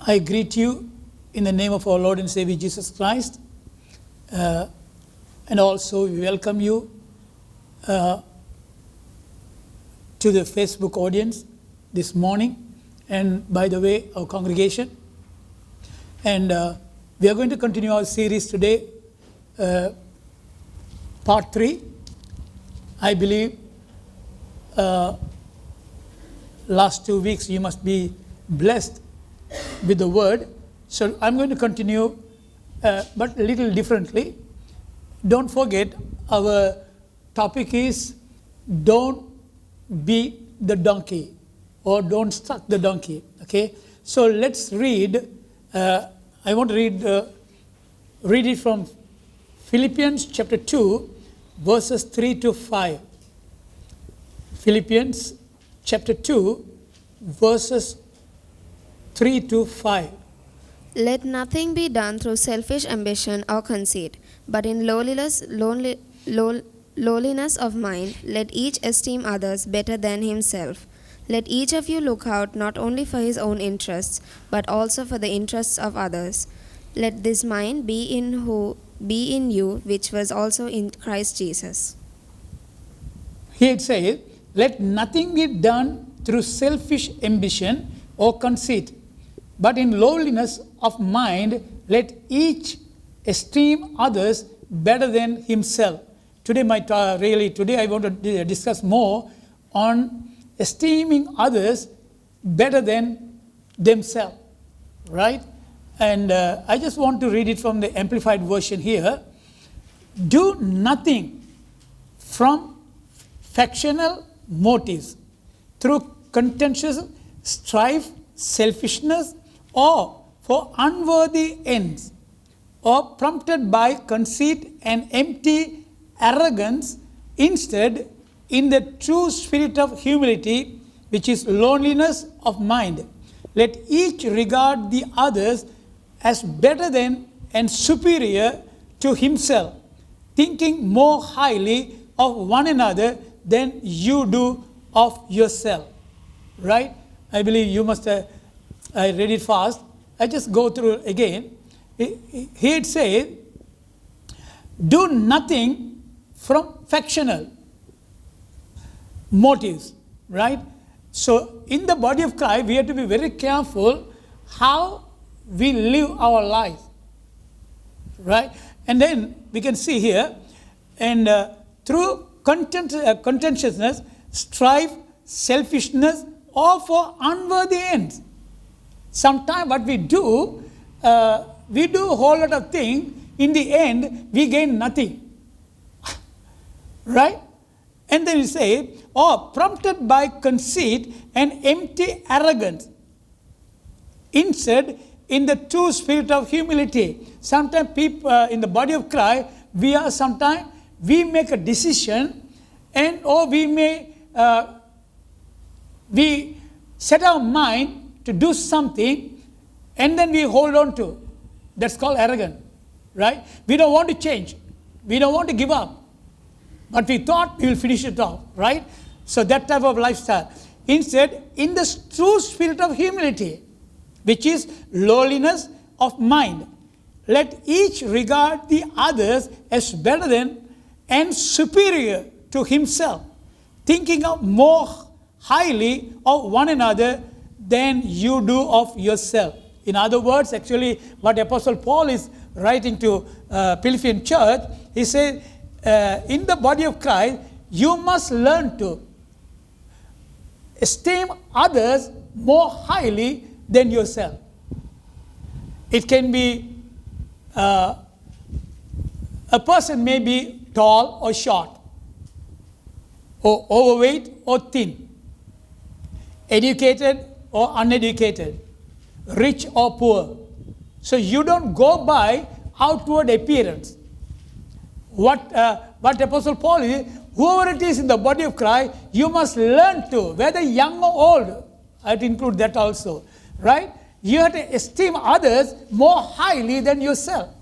I greet you in the name of our Lord and Savior Jesus Christ, and also we welcome you to the Facebook audience this morning, and by the way, our congregation. And we are going to continue our series today, part 3. I believe last 2 weeks you must be blessed with the word. So I'm going to continue, but a little differently. Don't forget, our topic is don't beat the donkey, or don't struck the donkey. Okay, so let's read. I want to read it from Philippians chapter 2, verses 3 to 5. Philippians chapter 2, verses 3 to 5. Let nothing be done through selfish ambition or conceit, but in lowliness of mind, let each esteem others better than himself. Let each of you look out not only for his own interests, but also for the interests of others. Let this mind be in you, which was also in Christ Jesus. Here it says, let nothing be done through selfish ambition or conceit, but in lowliness of mind, let each esteem others better than himself. Today I want to discuss more on esteeming others better than themselves, right? And I just want to read it from the Amplified Version here. Do nothing from factional motives, through contentious strife, selfishness, or for unworthy ends, or prompted by conceit and empty arrogance. Instead, in the true spirit of humility, which is lowliness of mind, let each regard the others as better than and superior to himself, thinking more highly of one another than you do of yourself. Right? I believe you must have, I read it fast. I just go through again. Here it says, do nothing from factional motives, right? So in the body of Christ, we have to be very careful how we live our life, right? And then we can see here, and through contentiousness, strife, selfishness, or for unworthy ends. Sometimes what we do a whole lot of things. In the end, we gain nothing, right? And then we say, prompted by conceit and empty arrogance. Instead, in the true spirit of humility. Sometimes people in the body of Christ, we make a decision, or we set our mind to do something, and then we hold on to. That's called arrogant, right? We don't want to change. We don't want to give up. But we thought we will finish it off, right? So that type of lifestyle. Instead, in the true spirit of humility, which is lowliness of mind, let each regard the others as better than and superior to himself, thinking of more highly of one another than you do of yourself. In other words, actually, what Apostle Paul is writing to Philippian church, he says, in the body of Christ, you must learn to esteem others more highly than yourself. It can be a person may be tall or short, or overweight or thin, educated or uneducated, rich or poor. So you don't go by outward appearance. What Apostle Paul is, whoever it is in the body of Christ, you must learn to, whether young or old, I have to include that also, right? You have to esteem others more highly than yourself,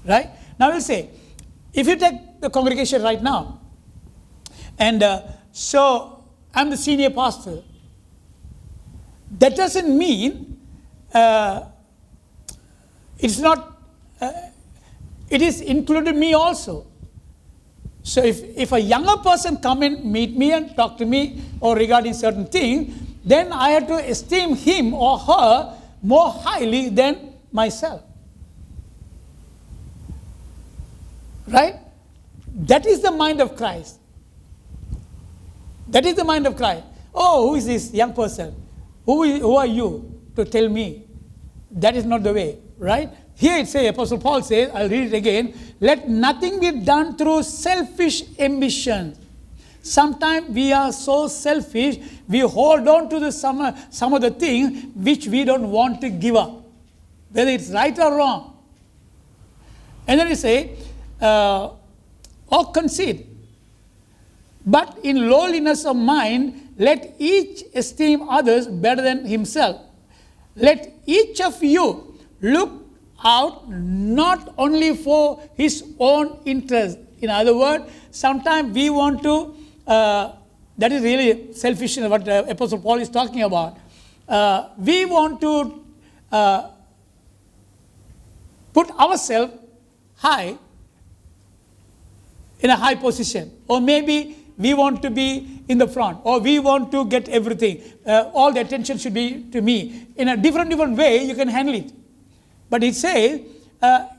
right? Now we'll say, if you take the congregation right now, and so I'm the senior pastor, that doesn't mean it's not, it is included me also. So if a younger person come and meet me and talk to me or regarding certain thing, then I have to esteem him or her more highly than myself. Right? That is the mind of Christ. That is the mind of Christ. Oh, who is this young person? Who are you to tell me? That is not the way, right? Here it says, Apostle Paul says, I'll read it again, let nothing be done through selfish ambition. Sometimes we are so selfish, we hold on to some of the things which we don't want to give up, whether it's right or wrong. And then he says, or conceit. But in lowliness of mind, let each esteem others better than himself. Let each of you look out not only for his own interest. In other words, sometimes we want to, that is really selfish, what Apostle Paul is talking about. We want to put ourselves high, in a high position. Or maybe we want to be in the front, or we want to get everything. All the attention should be to me. In a different way, you can handle it. But it says,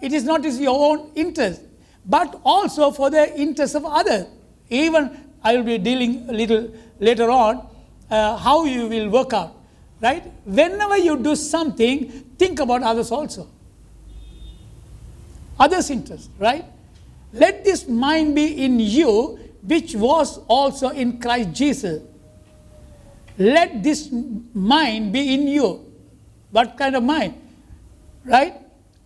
it is not just your own interest, but also for the interest of others. Even I will be dealing a little later on how you will work out. Right? Whenever you do something, think about others also. Others' interest, right? Let this mind be in you, which was also in Christ Jesus. Let this mind be in you. What kind of mind? Right?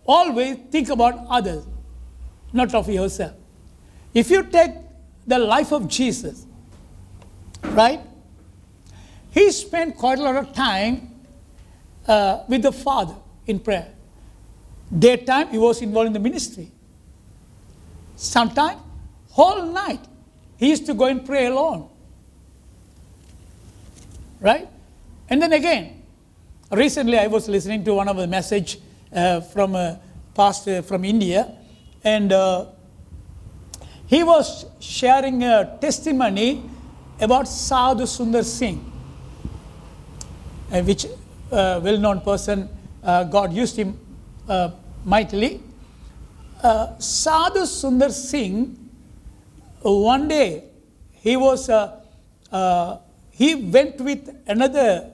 Always think about others, not of yourself. If you take the life of Jesus, right? He spent quite a lot of time with the Father in prayer. Daytime, he was involved in the ministry. Sometimes, whole night, he used to go and pray alone. Right? And then again, recently I was listening to one of the message from a pastor from India, and he was sharing a testimony about Sadhu Sundar Singh, which well-known person, God used him mightily. Sadhu Sundar Singh, one day he went with another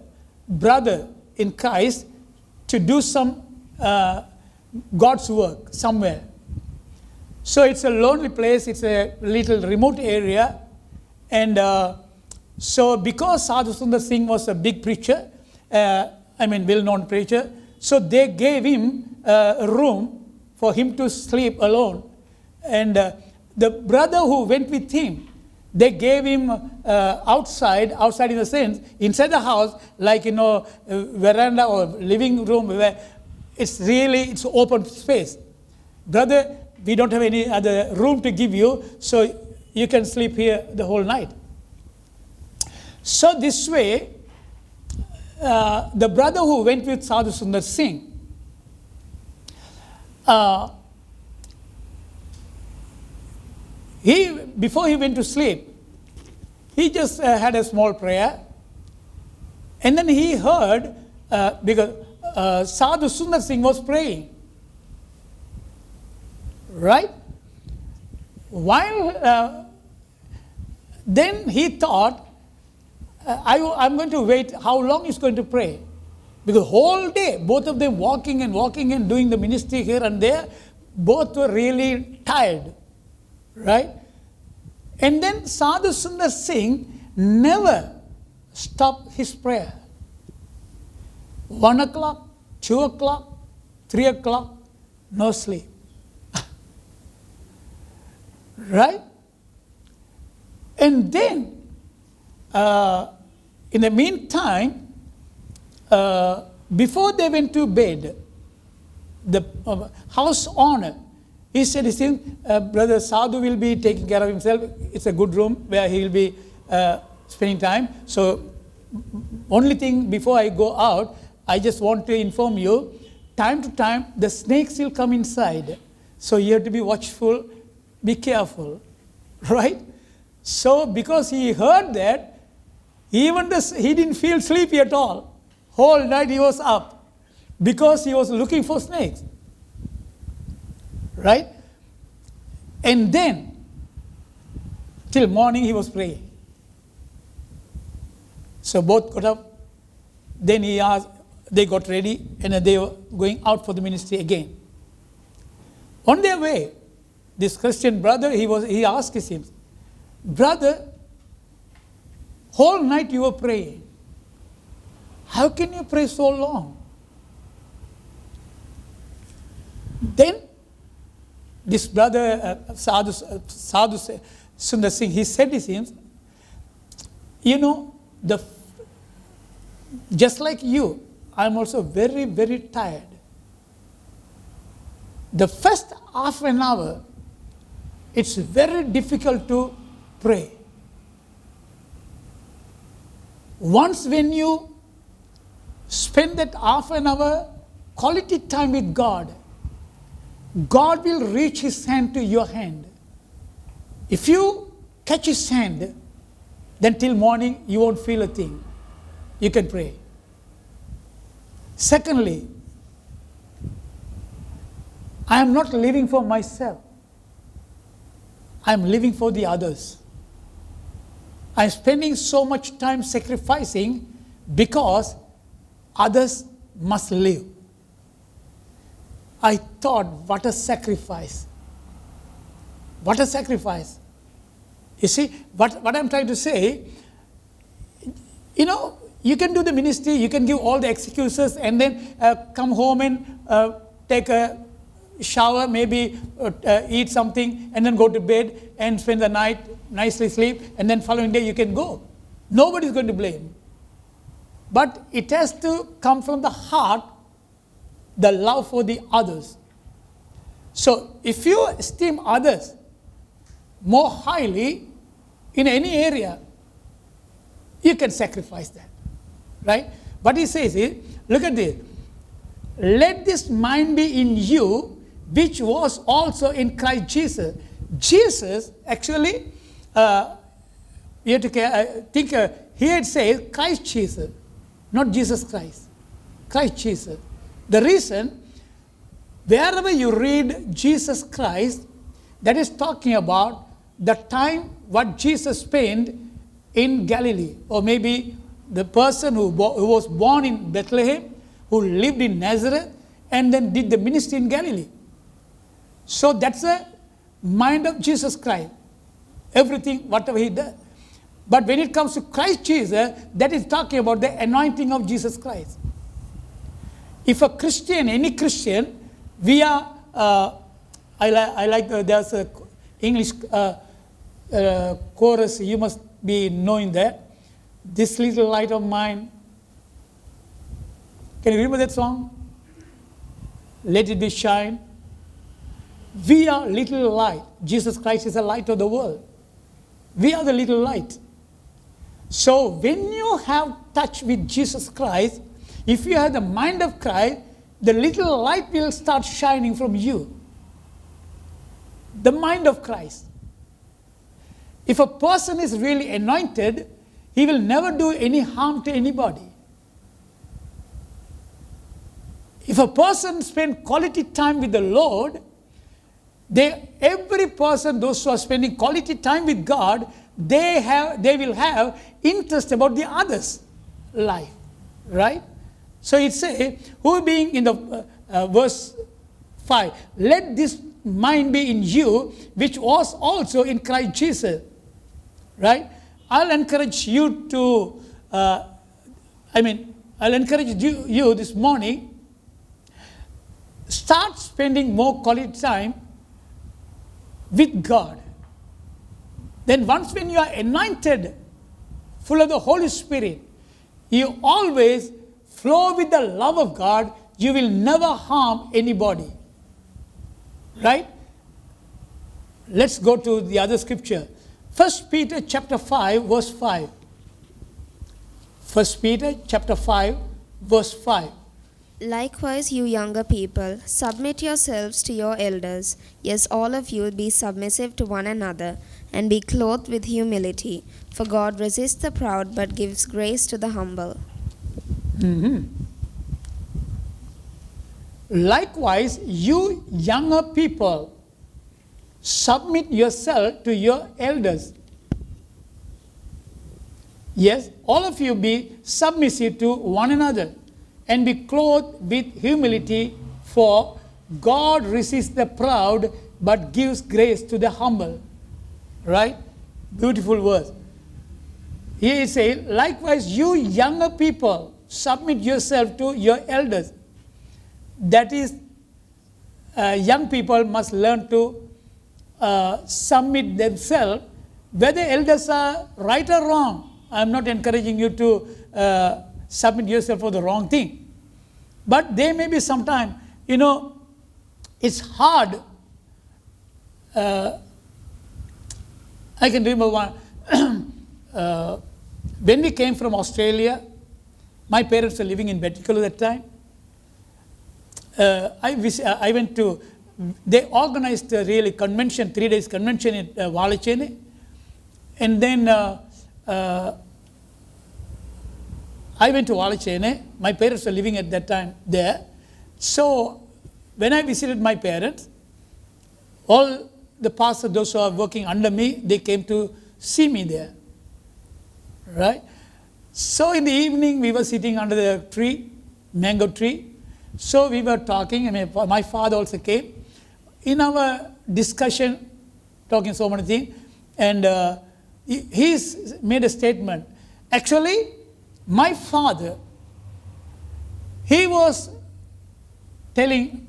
brother in Christ to do some God's work somewhere. So it's a lonely place, it's a little remote area, and so because Sadhu Sundar Singh was a big preacher, well-known preacher, so they gave him a room for him to sleep alone. And the brother who went with him, they gave him outside in the sense, inside the house, like, veranda or living room, where it's open space. Brother, we don't have any other room to give you, so you can sleep here the whole night. So this way, the brother who went with Sadhu Sundar Singh, before he went to sleep, he just had a small prayer, and then he heard, because Sadhu Sundar Singh was praying, right? While then he thought, I'm going to wait how long he's going to pray. Because whole day, both of them walking and doing the ministry here and there, both were really tired, right? And then Sadhu Sundar Singh never stopped his prayer. 1 o'clock, 2 o'clock, 3 o'clock, no sleep. Right? And then, in the meantime, before they went to bed, the house owner, he said, Brother Sadhu will be taking care of himself. It's a good room where he will be spending time. So, only thing before I go out, I just want to inform you, time to time, the snakes will come inside. So you have to be watchful, be careful, right? So because he heard that, he didn't feel sleepy at all. Whole night he was up because he was looking for snakes, right? And then, till morning he was praying. So both got up, then they got ready, and they were going out for the ministry again. On their way, this Christian brother, he asked him, "Brother, whole night you were praying. How can you pray so long?" Then this brother, Sadhu Sundar Singh, he said to him, "You know, just like you, I'm also very, very tired. The first half an hour, it's very difficult to pray. Once when you spend that half an hour quality time with God, God will reach His hand to your hand. If you catch His hand, then till morning you won't feel a thing. You can pray. Secondly, I am not living for myself. I am living for the others. I am spending so much time sacrificing because others must live." I thought, what a sacrifice. What a sacrifice. You see, what I'm trying to say, you know, you can do the ministry, you can give all the excuses, and then come home and take a shower, maybe eat something, and then go to bed and spend the night, nicely sleep, and then following day you can go. Nobody's going to blame. But it has to come from the heart, the love for the others. So if you esteem others more highly in any area, you can sacrifice that, right? What he says is, look at this. "Let this mind be in you, which was also in Christ Jesus." Jesus, actually, you have to think, here it says Christ Jesus, not Jesus Christ. Christ Jesus. The reason, wherever you read Jesus Christ, that is talking about the time what Jesus spent in Galilee, or maybe the person who was born in Bethlehem, who lived in Nazareth, and then did the ministry in Galilee. So that's the mind of Jesus Christ. Everything, whatever he does. But when it comes to Christ Jesus, that is talking about the anointing of Jesus Christ. If a Christian, any Christian, we are, I like there's a English chorus, you must be knowing that. "This little light of mine." Can you remember that song? "Let it be shine." We are little light. Jesus Christ is the light of the world. We are the little light. So when you have touch with Jesus Christ, if you have the mind of Christ, the little light will start shining from you. The mind of Christ. If a person is really anointed, he will never do any harm to anybody. If a person spends quality time with the Lord, every person, those who are spending quality time with God, they will have interest about the others' life, right? So it says, who being in the verse 5, "Let this mind be in you, which was also in Christ Jesus." Right? I'll encourage you to, I'll encourage you this morning, start spending more quality time with God. Then once when you are anointed, full of the Holy Spirit, you always flow with the love of God. You will never harm anybody. Right? Let's go to the other scripture. 1 Peter chapter 5, verse 5. 1 Peter chapter 5, verse 5. Likewise, you younger people, submit yourselves to your elders. Yes, all of you be submissive to one another, and be clothed with humility. For God resists the proud, but gives grace to the humble. Likewise, you younger people, submit yourself to your elders. Yes, all of you be submissive to one another, and be clothed with humility, for God resists the proud, but gives grace to the humble. Right? Beautiful verse. Here it says, likewise, you younger people, submit yourself to your elders. That is, young people must learn to submit themselves, whether elders are right or wrong. I am not encouraging you to submit yourself for the wrong thing. But there may be sometime, it's hard. I can remember one, when we came from Australia, my parents were living in Betticolo at that time. I went to, they organized a really convention, 3 days convention in Walachene. And then I went to Walachene. My parents were living at that time there. So when I visited my parents, all the pastors, those who are working under me, they came to see me there. Right? So in the evening, we were sitting under the tree, mango tree. So we were talking, my father also came. In our discussion, talking so many things, and he's made a statement. Actually, my father, he was talking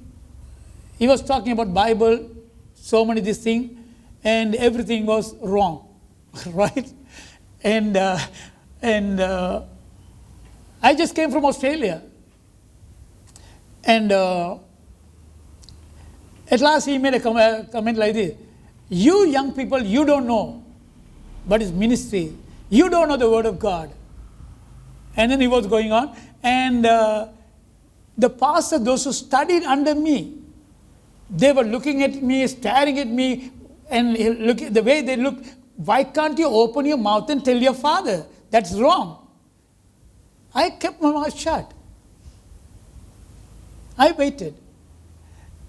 about Bible, so many this thing, and everything was wrong, right? And I just came from Australia. And at last he made a comment like this: you young people, you don't know what is ministry. You don't know the word of God. And then he was going on. And the pastor, those who studied under me, they were looking at me, staring at me, and look at the way they looked. Why can't you open your mouth and tell your father? That's wrong. I kept my mouth shut. I waited.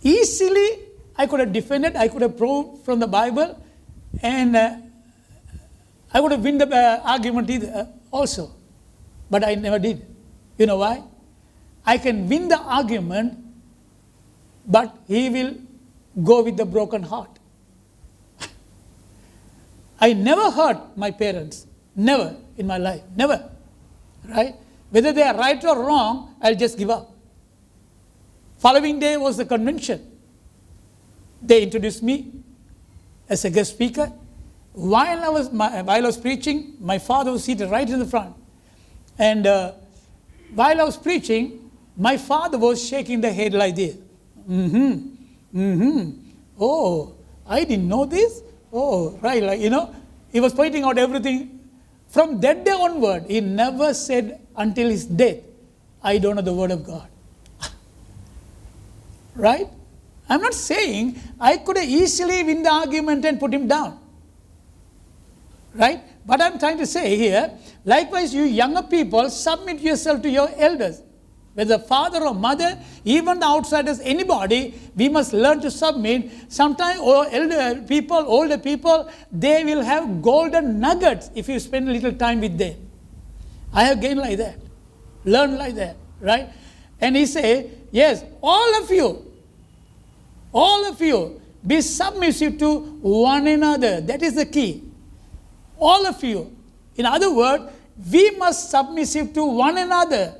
Easily, I could have defended, I could have proved from the Bible, and I would have won the argument also. But I never did. You know why? I can win the argument, but he will go with the broken heart. I never hurt my parents. Never in my life. Never. Right? Whether they are right or wrong, I'll just give up. Following day was the convention. They introduced me as a guest speaker. While I was preaching, my father was seated right in the front. And while I was preaching, my father was shaking the head like this. Oh, I didn't know this. Oh, right, he was pointing out everything. From that day onward, he never said until his death, I don't know the word of God. Right? I'm not saying I could easily win the argument and put him down. Right? But I'm trying to say here, likewise, you younger people, submit yourself to your elders. Whether father or mother, even the outsiders, anybody, we must learn to submit. Sometimes older people, they will have golden nuggets if you spend a little time with them. I have gained like that. Learned like that. Right? And he said, yes, all of you, be submissive to one another. That is the key. All of you. In other words, we must submissive to one another.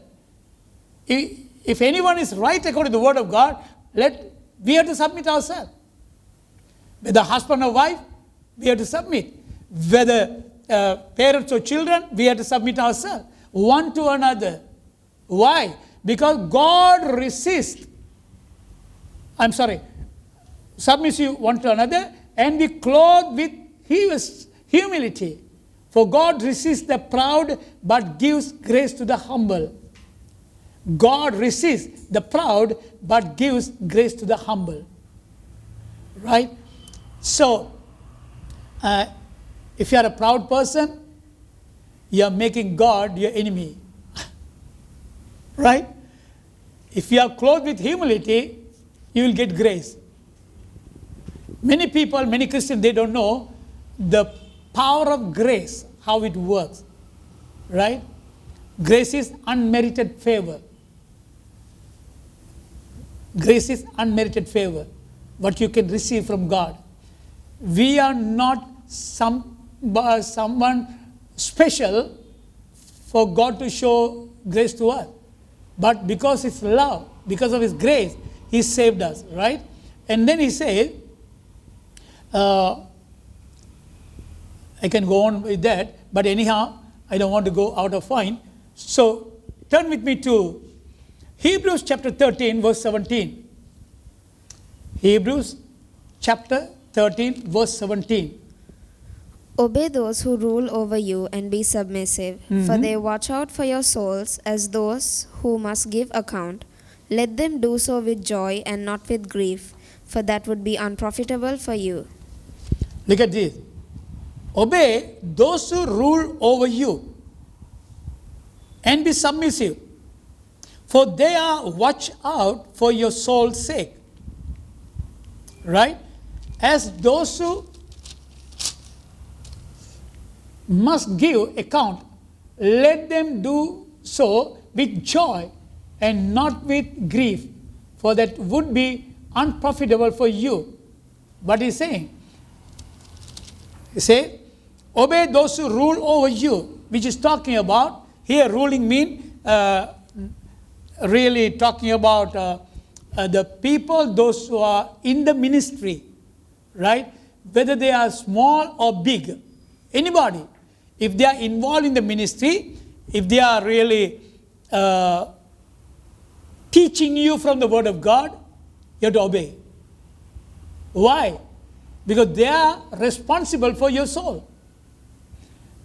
If anyone is right according to the word of God, we have to submit ourselves. Whether husband or wife, we have to submit. Whether parents or children, we have to submit ourselves. One to another. Why? Because God resists. Submissive one to another, and be clothed with humility. For God resists the proud, but gives grace to the humble. God resists the proud but gives grace to the humble. Right? So, if you are a proud person, you are making God your enemy. Right? If you are clothed with humility, you will get grace. Many people, many Christians, they don't know the power of grace, how it works. Right? Grace is unmerited favor. Grace is unmerited favor, what you can receive from God. We are not someone special for God to show grace to us. But because His love, because of His grace, He saved us, right? And then He says, I can go on with that, but anyhow, I don't want to go out of point. So, turn with me to Hebrews chapter 13, verse 17. Hebrews chapter 13, verse 17. Obey those who rule over you and be submissive, for they watch out for your souls as those who must give account. Let them do so with joy and not with grief, for that would be unprofitable for you. Look at this. Obey those who rule over you and be submissive, for they are watch out for your soul's sake. Right? As those who must give account, let them do so with joy and not with grief, for that would be unprofitable for you. What he's saying? He say, obey those who rule over you, which is talking about, here ruling mean really talking about the people, those who are in the ministry, right? Whether they are small or big, anybody. If they are involved in the ministry, if they are really teaching you from the Word of God, you have to obey. Why? Because they are responsible for your soul.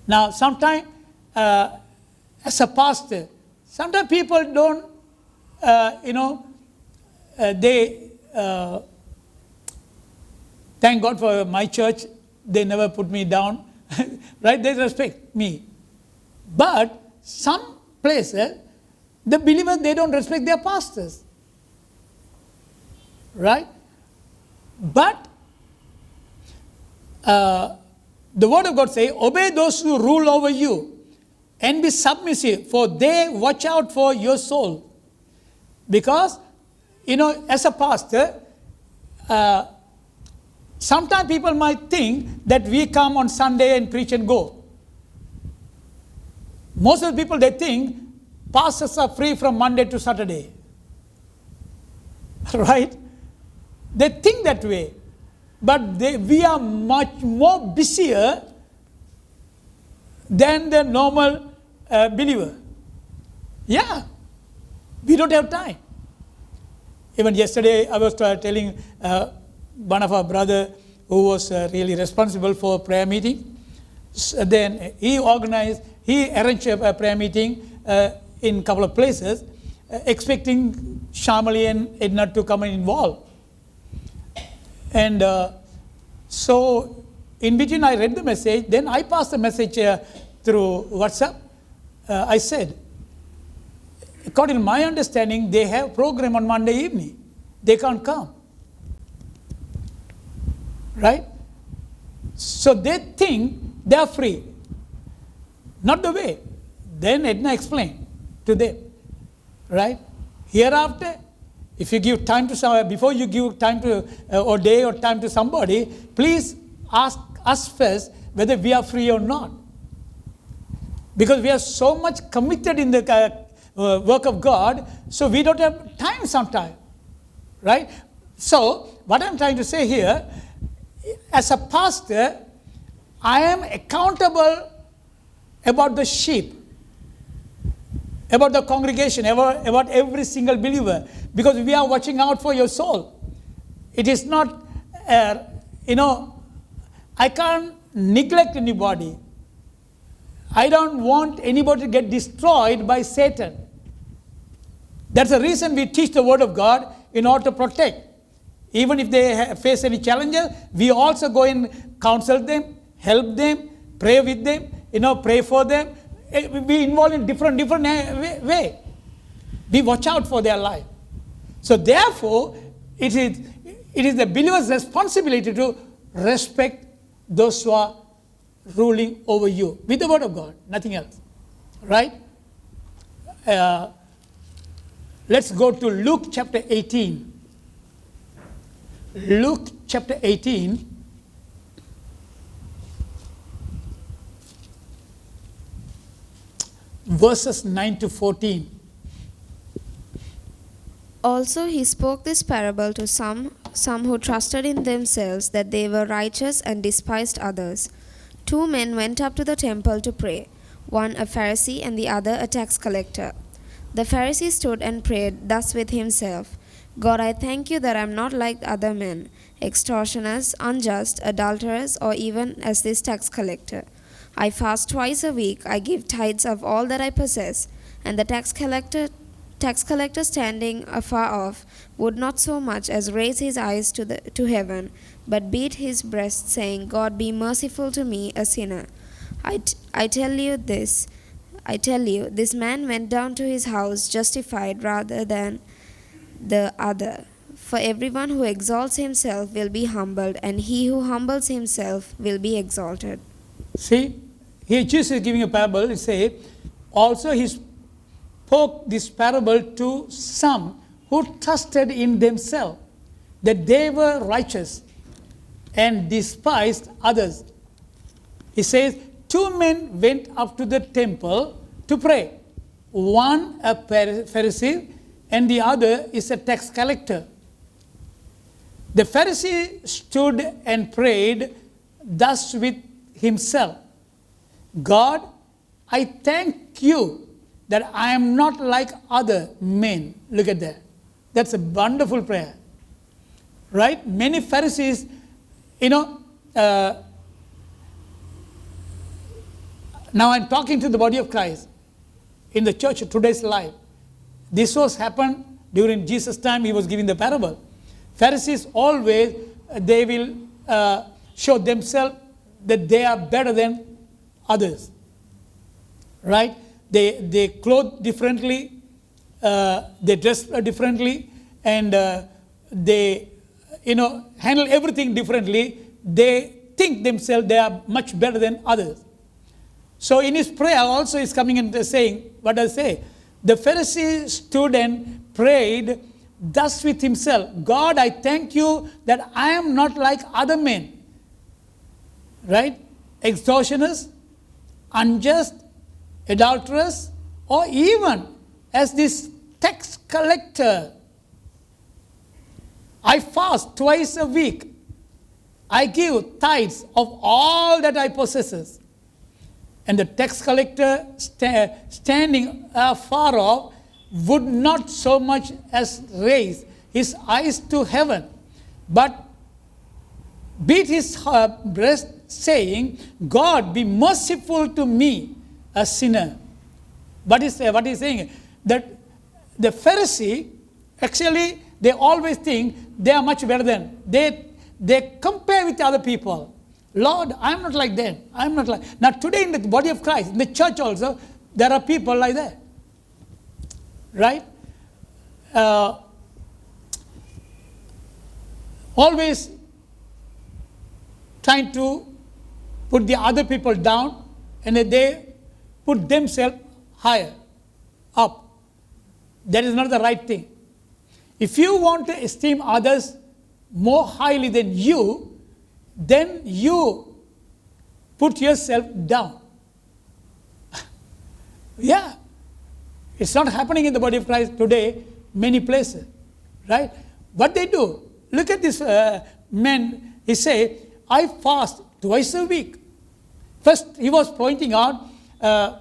Now, sometimes, as a pastor, sometimes people don't, thank God for my church, they never put me down, right? They respect me. But some places, the believers, they don't respect their pastors, right? But the Word of God says, obey those who rule over you and be submissive, for they watch out for your soul. Because, as a pastor, sometimes people might think that we come on Sunday and preach and go. Most of the people, they think pastors are free from Monday to Saturday. Right? They think that way. But we are much more busier than the normal believer. Yeah. We don't have time. Even yesterday, I was telling one of our brother who was really responsible for prayer meeting. Then he arranged a prayer meeting in a couple of places, expecting Shamali and Edna to come and involve. And so, in between I read the message, then I passed the message through WhatsApp. I said, according to my understanding, they have program on Monday evening. They can't come. Right? So they think they are free. Not the way. Then Edna explained to them. Right? Hereafter, if you give time to somebody, before you give time to, or day or time to somebody, please ask us first whether we are free or not. Because we are so much committed in the work of God, so we don't have time sometimes. Right? So, what I'm trying to say here, as a pastor, I am accountable about the sheep, about the congregation, about every single believer, because we are watching out for your soul. It is not, I can't neglect anybody. I don't want anybody to get destroyed by Satan. That's the reason we teach the Word of God in order to protect. Even if they face any challenges, we also go and counsel them, help them, pray with them, pray for them. We involve in different way. We watch out for their life. So therefore, it is the believer's responsibility to respect those who are ruling over you with the Word of God, nothing else. Right? Let's go to Luke chapter 18. Luke chapter 18. Verses 9 to 14. Also he spoke this parable to some who trusted in themselves that they were righteous and despised others. 2 men went up to the temple to pray, one a Pharisee and the other a tax collector. The Pharisee stood and prayed thus with himself, God, I thank you that I am not like other men, extortioners, unjust, adulterers, or even as this tax collector. I fast twice a week, I give tithes of all that I possess. And the tax collector standing afar off would not so much as raise his eyes to heaven, but beat his breast, saying, God, be merciful to me, a sinner. I tell you, this man went down to his house justified rather than the other. For everyone who exalts himself will be humbled, and he who humbles himself will be exalted. See, here Jesus is giving a parable. It says, also he spoke this parable to some who trusted in themselves that they were righteous and despised others. He says, 2 men went up to the temple to pray. One a Pharisee and the other is a tax collector. The Pharisee stood and prayed thus with himself, God, I thank you that I am not like other men. Look at that. That's a wonderful prayer. Right? Many Pharisees, now I'm talking to the body of Christ in the church today's life. This was happened during Jesus' time. He was giving the parable. Pharisees always, they will show themselves that they are better than others. Right? They clothe differently, they dress differently, and they handle everything differently. They think themselves they are much better than others. So in his prayer also is coming and saying, what does it say? The Pharisee stood and prayed thus with himself, God, I thank you that I am not like other men. Right? Extortioners, unjust, adulterers, or even as this tax collector. I fast twice a week. I give tithes of all that I possess. And the tax collector standing far off would not so much as raise his eyes to heaven, but beat his breast, saying, God, be merciful to me, a sinner. What he's saying, that the Pharisee, actually, they always think they are much better than. They compare with other people. Lord, I'm not like them. I'm not like. Now today in the body of Christ, in the church also, there are people like that. Right? Always trying to put the other people down, and they put themselves higher, up. That is not the right thing. If you want to esteem others more highly than you, then you put yourself down. Yeah. It's not happening in the body of Christ today, many places. Right? What they do, look at this man, he said, I fast twice a week. First, he was pointing out, I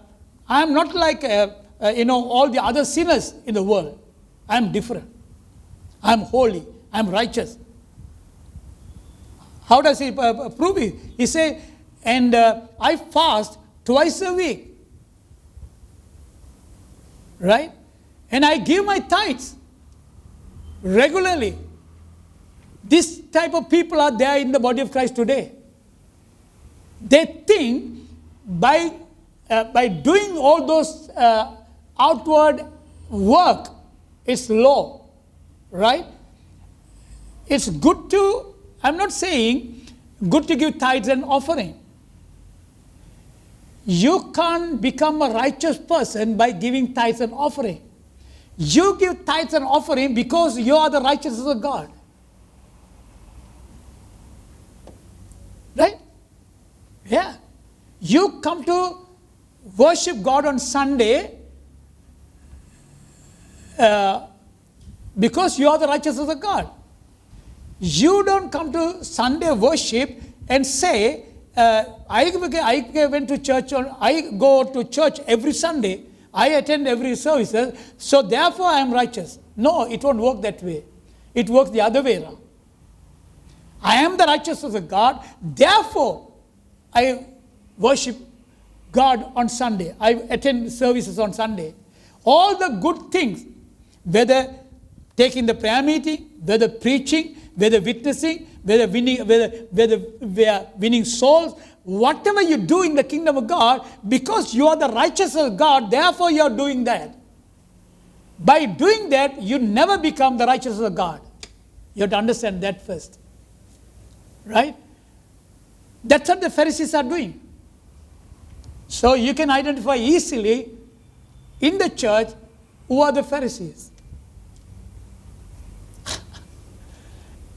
am not like all the other sinners in the world. I am different. I am holy. I am righteous. How does he prove it? He said, and I fast twice a week. Right? and I give my tithes regularly. This type of people are there in the body of Christ today. They think by doing all those outward work, it's low, right? It's good to, I'm not saying good to give tithes and offering. You can't become a righteous person by giving tithes and offering. You give tithes and offering because you are the righteousness of God. Right? Yeah. You come to worship God on Sunday because you are the righteousness of God. You don't come to Sunday worship and say, I went to church, or I go to church every Sunday, I attend every service, so therefore I am righteous. No, it won't work that way. It works the other way around. I am the righteousness of God, therefore I worship God on Sunday. I attend services on Sunday. All the good things, whether taking the prayer meeting, whether preaching, whether witnessing, whether we are winning souls, whatever you do in the kingdom of God, because you are the righteousness of God, therefore you are doing that. By doing that, you never become the righteousness of God. You have to understand that first. Right? That's what the Pharisees are doing. So you can identify easily in the church who are the Pharisees.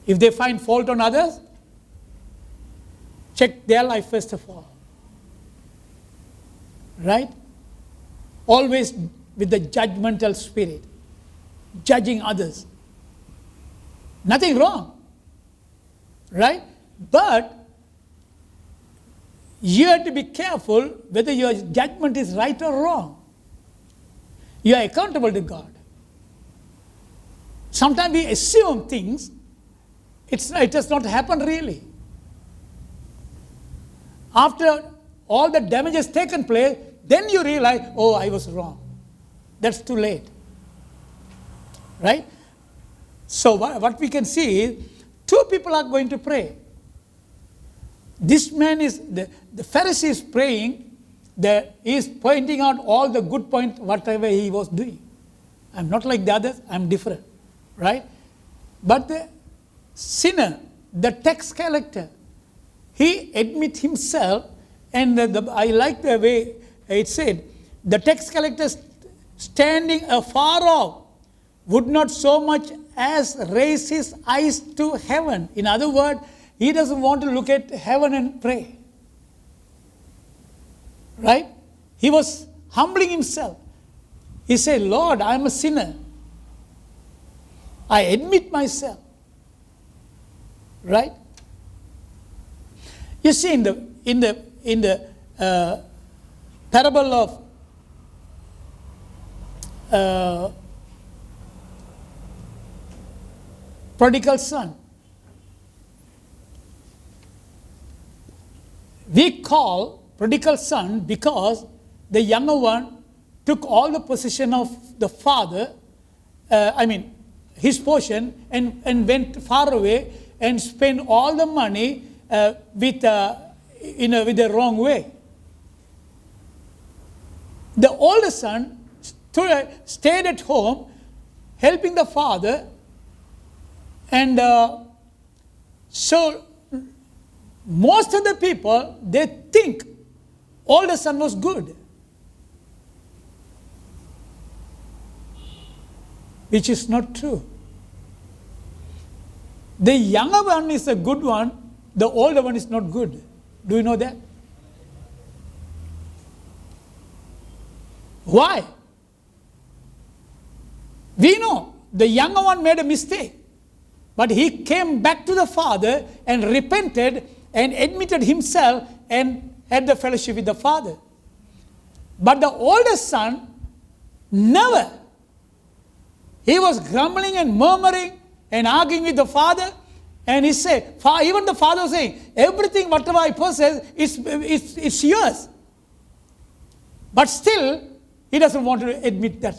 If they find fault on others, check their life first of all. Right? Always with the judgmental spirit, judging others. Nothing wrong. Right? But you have to be careful whether your judgment is right or wrong. You are accountable to God. Sometimes we assume things, it does not happen really. After all the damage has taken place, then you realize, oh, I was wrong. That's too late. Right? So what we can see is, two people are going to pray. This man is, the Pharisee is praying, he is pointing out all the good points, whatever he was doing. I'm not like the others, I'm different. Right? But the sinner, the tax collector, he admits himself, and I like the way it said, the tax collector standing afar off would not so much as raise his eyes to heaven. In other words, he doesn't want to look at heaven and pray. Right? He was humbling himself. He said, Lord, I am a sinner. I admit myself. Right? You see, in the parable of prodigal son, we call prodigal son because the younger one took all the possession of the father, his portion, and went far away and spent all the money with the wrong way. The older son stayed at home, helping the father, and so most of the people, they think older son was good, which is not true. The younger one is a good one, the older one is not good. Do you know that? Why? We know the younger one made a mistake, but he came back to the father and repented and admitted himself and had the fellowship with the father. But the older son, never. He was grumbling and murmuring and arguing with the father. And he said, even the father was saying, everything whatever I possess, it's yours. But still, he doesn't want to admit that.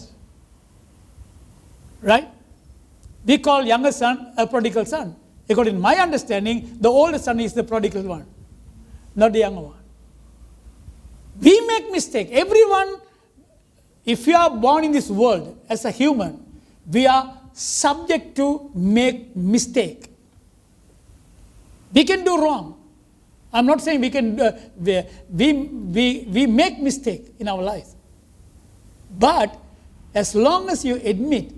Right? We call younger son a prodigal son. According to my understanding, the older son is the prodigal one, not the younger one. We make mistake. Everyone, if you are born in this world as a human, we are subject to make mistake. We can do wrong. I'm not saying we can. We make mistake in our lives. But as long as you admit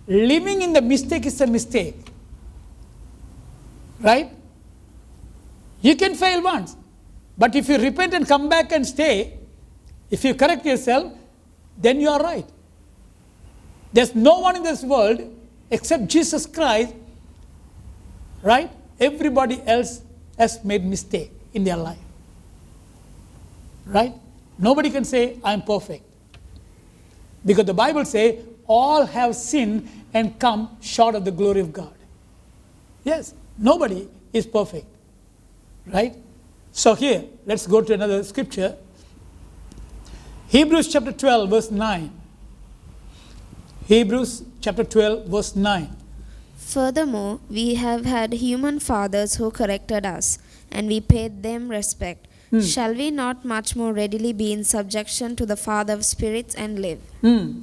living in the mistake is a mistake, right? You can fail once. But if you repent and come back and stay, if you correct yourself, then you are right. There's no one in this world except Jesus Christ, right? Everybody else has made mistake in their life. Right? Nobody can say, I'm perfect. Because the Bible says, all have sinned and come short of the glory of God. Yes, nobody is perfect. Right? So here, let's go to another scripture. Hebrews chapter 12, verse 9. Hebrews chapter 12, verse 9. Furthermore, we have had human fathers who corrected us, and we paid them respect. Shall we not much more readily be in subjection to the Father of spirits and live? Here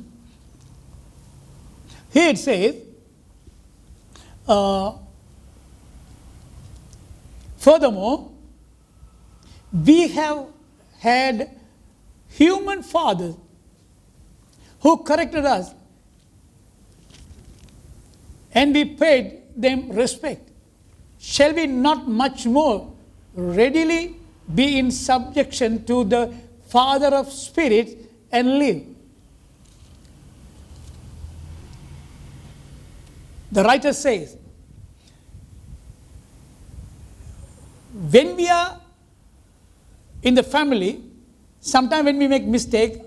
it says, furthermore, we have had human fathers who corrected us, and we paid them respect. Shall we not much more readily be in subjection to the Father of spirits and live? The writer says, when we are in the family, sometimes when we make mistake,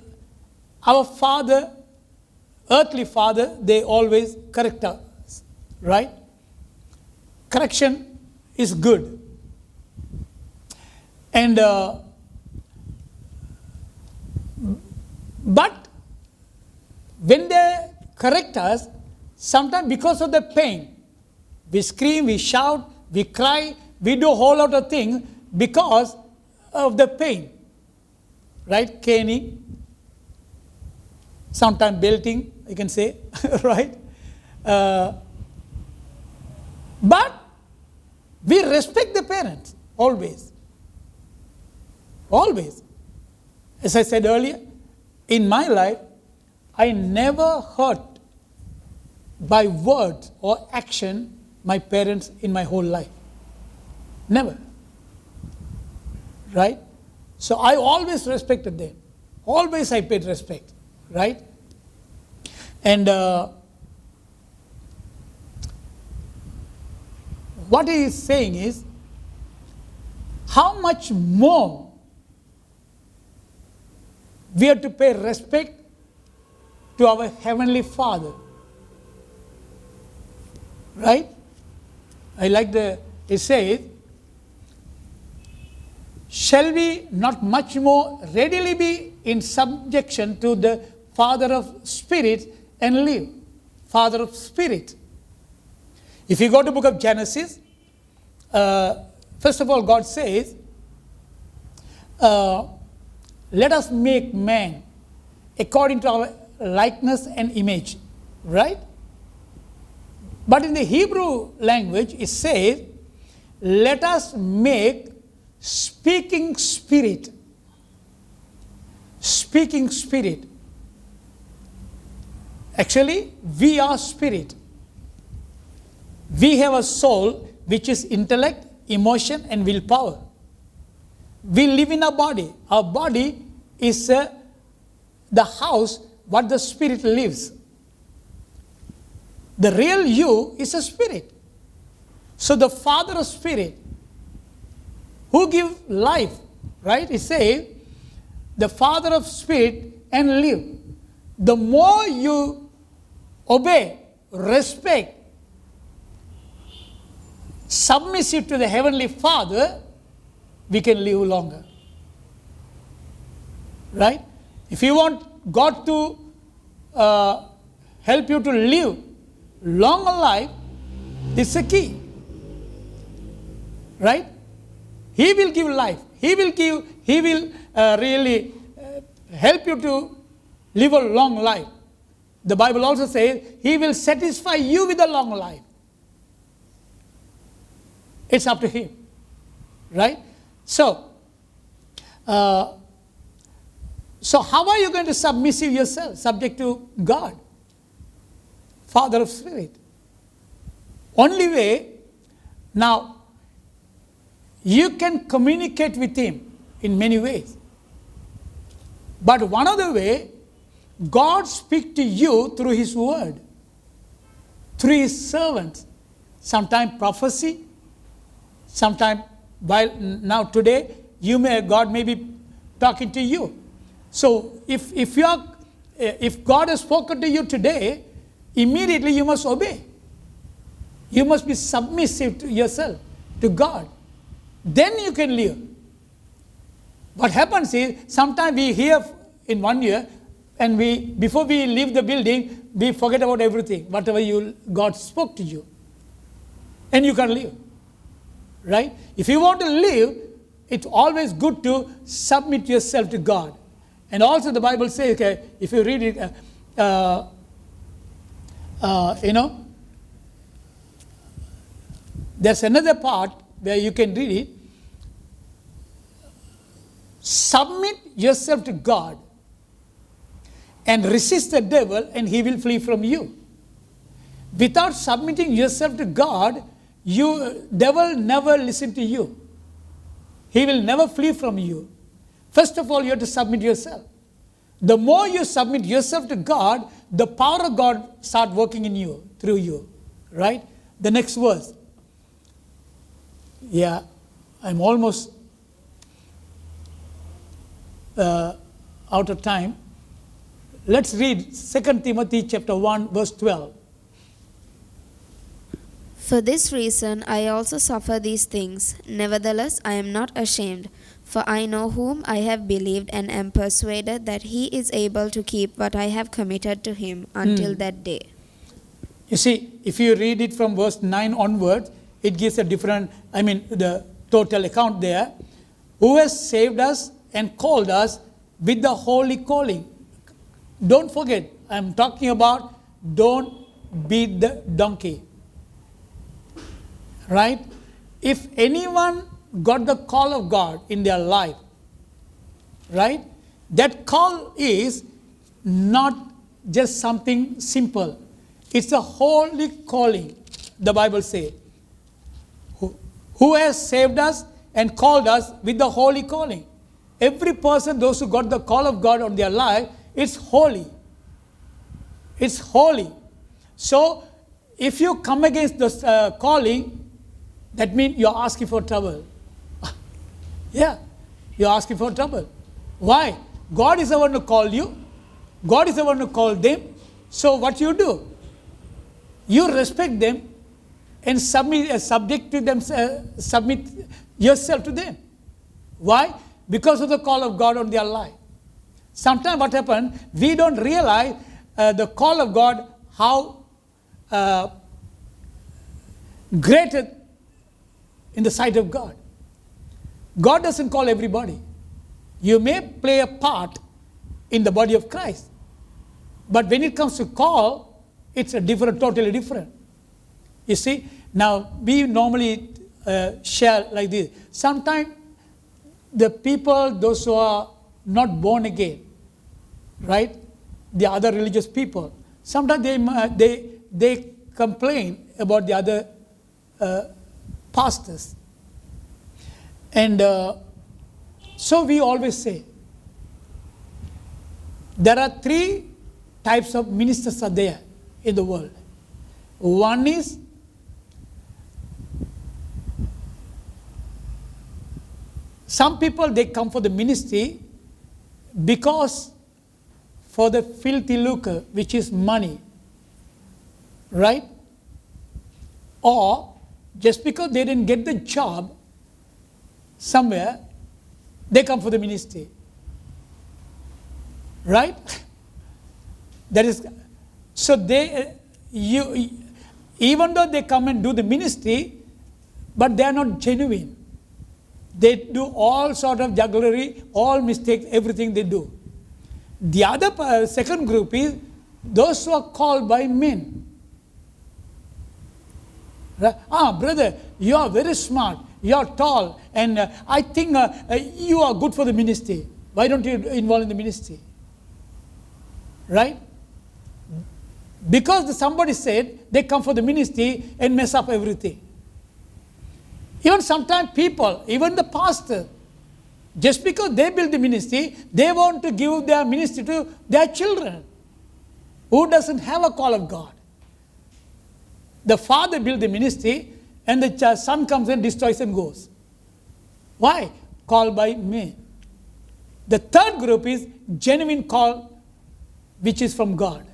our father, earthly father, they always correct us, right? Correction is good. And but when they correct us, sometimes because of the pain, we scream, we shout, we cry, we do a whole lot of things because of the pain. Right? Caning, sometimes belting, you can say, right? But we respect the parents, always. Always. As I said earlier, in my life, I never hurt by words or action my parents in my whole life. Never. Right? So I always respected them. Always I paid respect. Right? And what he is saying is, how much more we have to pay respect to our Heavenly Father. Right? I like it says, shall we not much more readily be in subjection to the Father of Spirit and live? Father of Spirit. If you go to the book of Genesis, first of all, God says, let us make man according to our likeness and image. Right? But in the Hebrew language, it says, let us make speaking spirit. Speaking spirit. Actually, we are spirit. We have a soul which is intellect, emotion, and willpower. We live in a body. Our body is the house where the spirit lives. The real you is a spirit. So the Father of Spirit, who gives life, right? It says, the Father of Spirit and live. The more you obey, respect, submissive to the Heavenly Father, we can live longer. Right? If you want God to help you to live long life is the key. Right? He will give life. He will really help you to live a long life. The Bible also says He will satisfy you with a long life. It's up to Him. Right? So how are you going to submissive yourself, subject to God, Father of Spirit? Only way, now, you can communicate with Him in many ways. But one other way, God speaks to you through His Word, through His servants. Sometimes prophecy, sometimes, now today, God may be talking to you. So if God has spoken to you today, immediately you must obey. You must be submissive to yourself, to God. Then you can live. What happens is, sometimes we hear in 1 year, and before we leave the building, we forget about everything, whatever God spoke to you. And you can live. Right? If you want to live, it's always good to submit yourself to God. And also the Bible says, okay, if you read it, there's another part where you can read it. Submit yourself to God and resist the devil, and he will flee from you. Without submitting yourself to God, devil never listen to you. He will never flee from you. First of all, you have to submit yourself. The more you submit yourself to God, the power of God start working in you, through you. Right? The next verse. Yeah, I'm almost out of time. Let's read 2 Timothy chapter 1, verse 12. For this reason I also suffer these things. Nevertheless, I am not ashamed, for I know whom I have believed, and am persuaded that He is able to keep what I have committed to Him until that day. You see, if you read it from verse 9 onwards, it gives a different, the total account there. Who has saved us and called us with the holy calling. Don't forget, I'm talking about don't beat the donkey. Right? If anyone got the call of God in their life, right? That call is not just something simple. It's a holy calling, the Bible says. Who has saved us and called us with the holy calling. Every person, those who got the call of God on their life, it's holy. It's holy. So, if you come against this calling, that means you're asking for trouble. Yeah, you're asking for trouble. Why? God is the one who called you. God is the one who called them. So what you do? You respect them and submit yourself to them. Why? Because of the call of God on their life. Sometimes what happens, we don't realize the call of God, how great in the sight of God. God doesn't call everybody. You may play a part in the body of Christ. But when it comes to call, it's totally different. You see, now we normally share like this. Sometimes the people, those who are not born again, right? The other religious people, sometimes they complain about the other pastors. And so we always say, there are 3 types of ministers are there in the world. One is some people, they come for the ministry because for the filthy lucre, which is money, right? Or just because they didn't get the job somewhere, they come for the ministry, right? That is, so even though they come and do the ministry, but they are not genuine. They do all sort of jugglery, all mistakes, everything they do. The other second group is those who are called by men. Brother, you are very smart, you are tall, and I think you are good for the ministry. Why don't you involve in the ministry? Right? Because somebody said they come for the ministry and mess up everything. Even sometimes people, even the pastor, just because they build the ministry, they want to give their ministry to their children who doesn't have a call of God. The father built the ministry and the son comes and destroys and goes. Why? Called by men. The third group is genuine call, which is from God.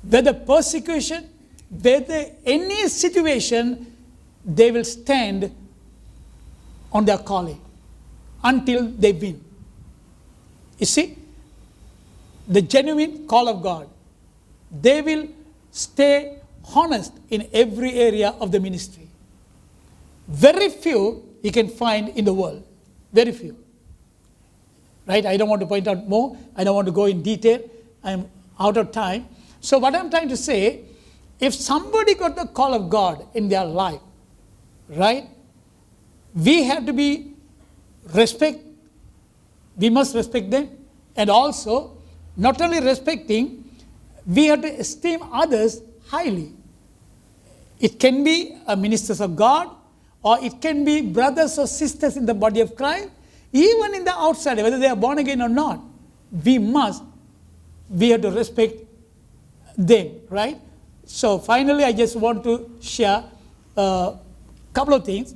Whether persecution, whether any situation, they will stand on their calling until they win. You see, the genuine call of God, they will stay honest in every area of the ministry. Very few you can find in the world. Very few. Right? I don't want to point out more. I don't want to go in detail. I'm out of time. So what I'm trying to say, if somebody got the call of God in their life, right, we have to be we must respect them, and also not only respecting, we have to esteem others highly. It can be ministers of God, or it can be brothers or sisters in the body of Christ, even in the outside, whether they are born again or not. We have to respect them, right? So finally, I just want to share a couple of things.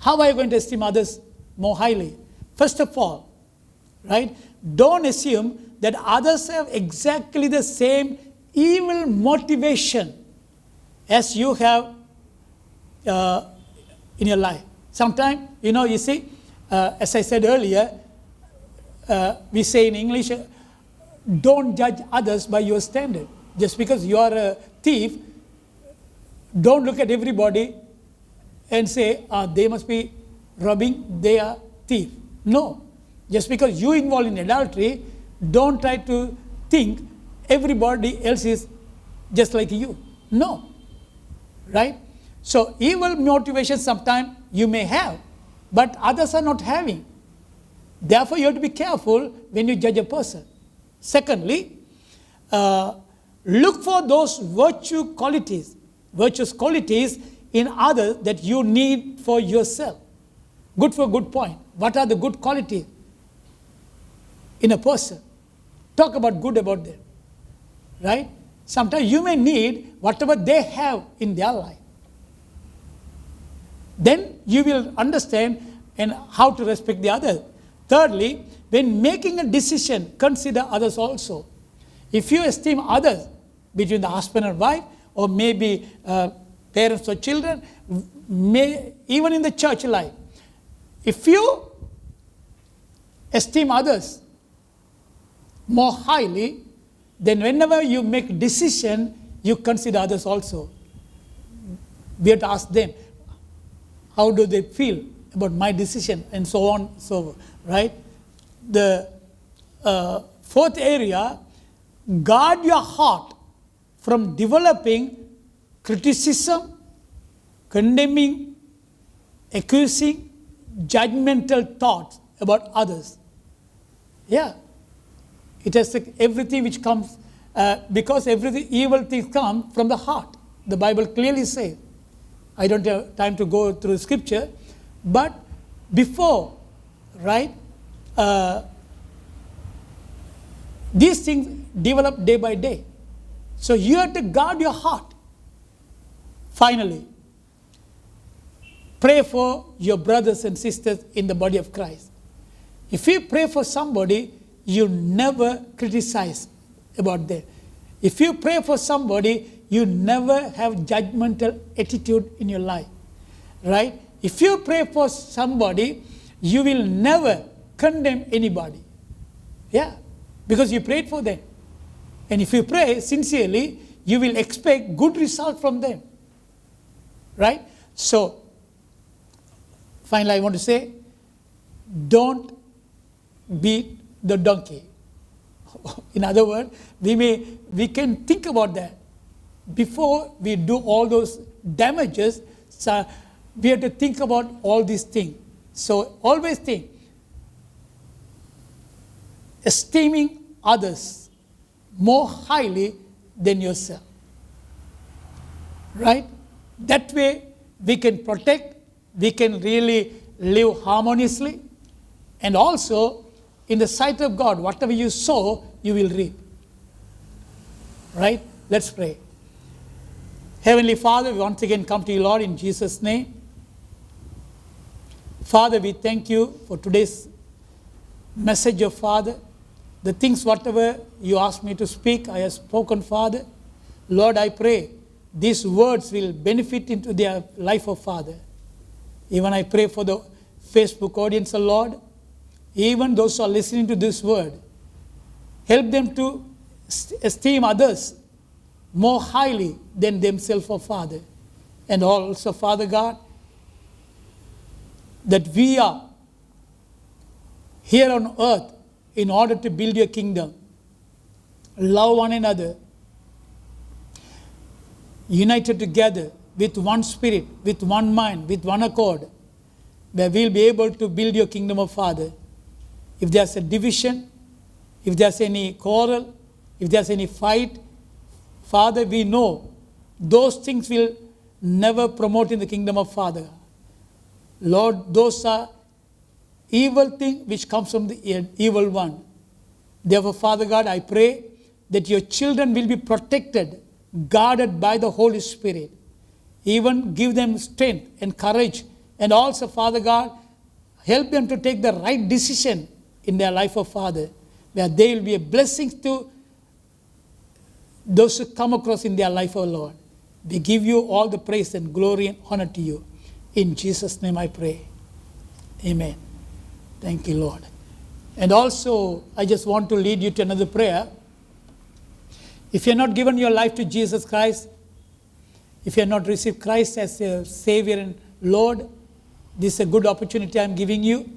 How are you going to esteem others more highly? First of all, right, don't assume that others have exactly the same evil motivation as you have in your life. Sometimes, you see, as I said earlier, we say in English, don't judge others by your standard. Just because you are a thief, don't look at everybody and say, they must be robbing, they are thief. No. Just because you involved in adultery, don't try to think everybody else is just like you. No. Right? So evil motivation sometimes you may have, but others are not having. Therefore, you have to be careful when you judge a person. Secondly, look for those virtuous qualities in others that you need for yourself. Good for a good point. What are the good qualities in a person? Talk about good about them. Right? Sometimes you may need whatever they have in their life. Then you will understand and how to respect the others. Thirdly, when making a decision, consider others also. If you esteem others, between the husband and wife, or maybe parents or children, even in the church life, if you esteem others more highly, then whenever you make a decision, you consider others also. We have to ask them, how do they feel about my decision, and so on, so right? The fourth area, guard your heart from developing criticism, condemning, accusing, judgmental thoughts about others. Yeah. It has everything which comes, because everything evil things come from the heart. The Bible clearly says. I don't have time to go through scripture, but before, right, these things develop day by day. So you have to guard your heart. Finally, pray for your brothers and sisters in the body of Christ. If you pray for somebody, you never criticize about them. If you pray for somebody, you never have judgmental attitude in your life. Right? If you pray for somebody, you will never condemn anybody. Yeah. Because you prayed for them. And if you pray sincerely, you will expect good result from them. Right? So, finally I want to say, don't beat the donkey. In other words, we can think about that. Before we do all those damages, so we have to think about all these things. So always think, esteeming others more highly than yourself. Right? That way we can protect, we can really live harmoniously, and also in the sight of God, whatever you sow, you will reap. Right? Let's pray. Heavenly Father, we once again come to you, Lord, in Jesus' name. Father, we thank you for today's message of Father. The things, whatever you asked me to speak, I have spoken, Father. Lord, I pray these words will benefit into their life of Father. Even I pray for the Facebook audience, Lord. Even those who are listening to this word, help them to esteem others more highly than themselves, oh Father. And also, Father God, that we are here on earth in order to build your kingdom. Love one another, united together with one spirit, with one mind, with one accord, where we'll be able to build your kingdom of Father. If there's a division, if there's any quarrel, if there's any fight, Father, we know those things will never promote in the kingdom of Father. Lord, those are evil things which comes from the evil one. Therefore, Father God, I pray that your children will be protected, guarded by the Holy Spirit. Even give them strength and courage. And also, Father God, help them to take the right decision in their life of Father, where they will be a blessing to those who come across in their life, O Lord. We give you all the praise and glory and honor to you. In Jesus' name I pray. Amen. Thank you, Lord. And also, I just want to lead you to another prayer. If you have not given your life to Jesus Christ, if you have not received Christ as your Savior and Lord, this is a good opportunity I am giving you.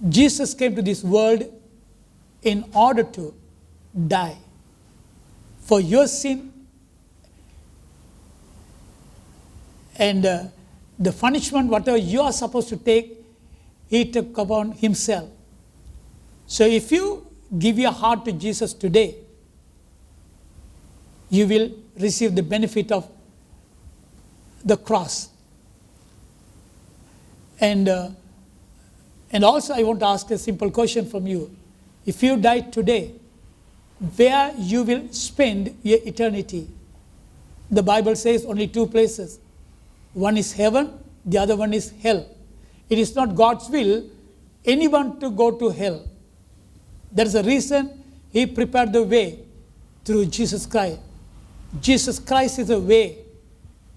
Jesus came to this world in order to die for your sin, and the punishment, whatever you are supposed to take, he took upon himself. So if you give your heart to Jesus today, you will receive the benefit of the cross. And also I want to ask a simple question from you. If you die today, where you will spend your eternity? The Bible says only two places. One is heaven, the other one is hell. It is not God's will anyone to go to hell. There is a reason he prepared the way through Jesus Christ. Jesus Christ is the way.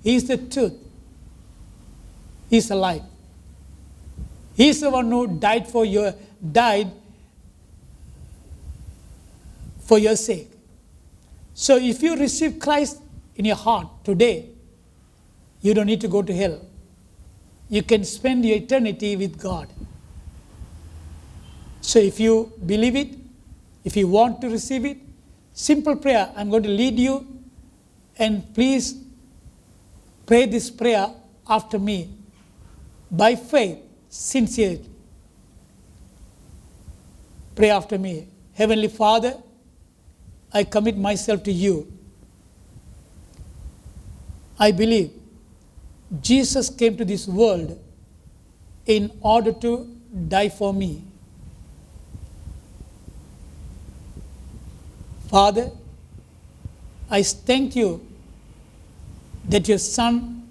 He is the truth. He is alive. He is the one who died for your sake. So if you receive Christ in your heart today, you don't need to go to hell. You can spend your eternity with God. So if you believe it, if you want to receive it, simple prayer. I'm going to lead you, and please pray this prayer after me by faith, sincerely. Pray after me. Heavenly Father, I commit myself to you. I believe Jesus came to this world in order to die for me. Father, I thank you that your Son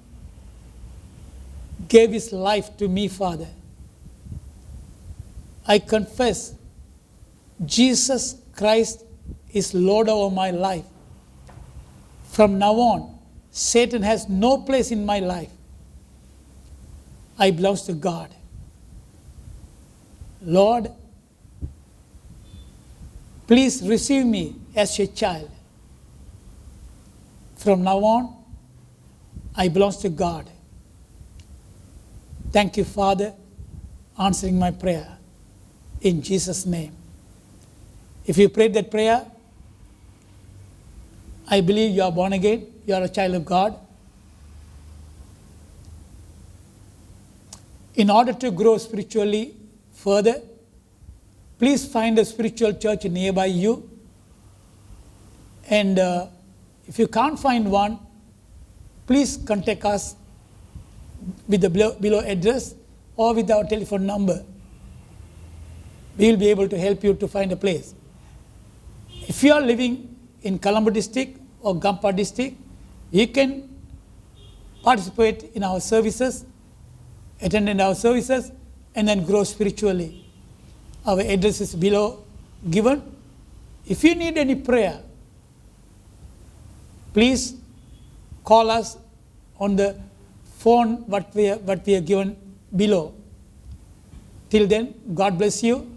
gave his life to me, Father. I confess Jesus Christ is Lord over my life. From now on, Satan has no place in my life. I belong to God. Lord, please receive me as your child. From now on, I belong to God. Thank you, Father, answering my prayer. In Jesus' name. If you prayed that prayer, I believe you are born again. You are a child of God. In order to grow spiritually further, please find a spiritual church nearby you. And if you can't find one, please contact us with the below address or with our telephone number. We will be able to help you to find a place. If you are living in Colombo district or Gampa district, you can participate in our services, attend our services, and then grow spiritually. Our address is below given. If you need any prayer, please call us on the phone what we are given below. Till then, God bless you.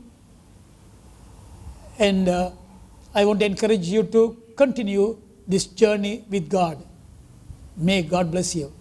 And I want to encourage you to continue this journey with God. May God bless you.